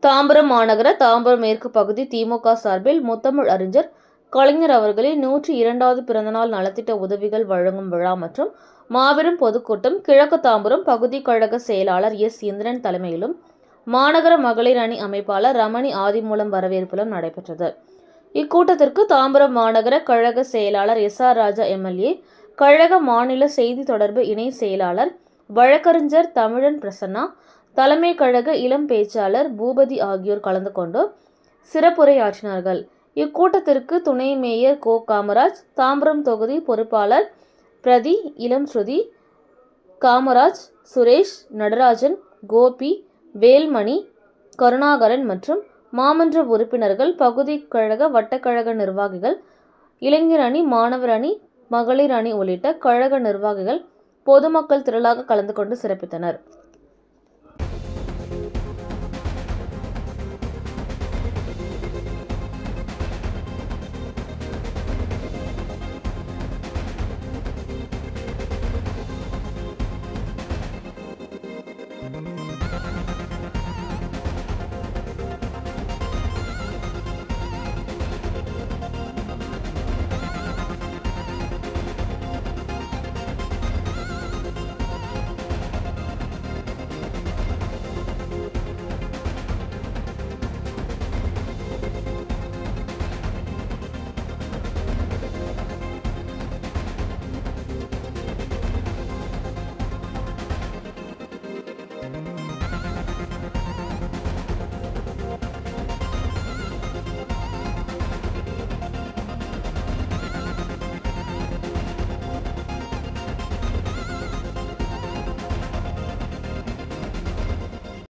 தாம்பரம் மாநகர தாம்பரம் மேற்கு பகுதி திமுக சார்பில் முத்தமிழ் அறிஞர் கலைஞர் அவர்களின் 102வது பிறந்தநாள் நலத்திட்ட உதவிகள் வழங்கும் விழா மற்றும் மாபெரும் பொதுக்கூட்டம் கிழக்கு தாம்பரம் பகுதி கழக செயலாளர் எஸ். இந்திரன் தலைமையிலும் மாநகர மகளிர் அணி அமைப்பாளர் ரமணி ஆதிமூலம் வரவேற்பிலும் நடைபெற்றது. இக்கூட்டத்திற்கு தாம்பரம் மாநகர கழக செயலாளர் எஸ். ஆர். ராஜா எம்.எல்.ஏ., கழக மாநில செய்தி தொடர்பு இணை செயலாளர் வழக்கறிஞர் தமிழன் பிரசன்னா, தலைமை கழக இளம் பேச்சாளர் பூபதி ஆகியோர் கலந்து கொண்டு சிறப்புரையாற்றினார்கள். இக்கூட்டத்திற்கு துணை மேயர் கோ. காமராஜ், தாம்பரம் தொகுதி பொறுப்பாளர் பிரதி, இளம் ஸ்ருதி, காமராஜ், சுரேஷ், நடராஜன், கோபி, வேல்மணி, கருணாகரன் மற்றும் மாமன்ற உறுப்பினர்கள், பகுதி கழக வட்டக்கழக நிர்வாகிகள், இளைஞர் அணி, மாணவர் அணி, மகளிர் அணி உள்ளிட்ட கழக நிர்வாகிகள், பொதுமக்கள் திரளாக கலந்து கொண்டு சிறப்பித்தனர்.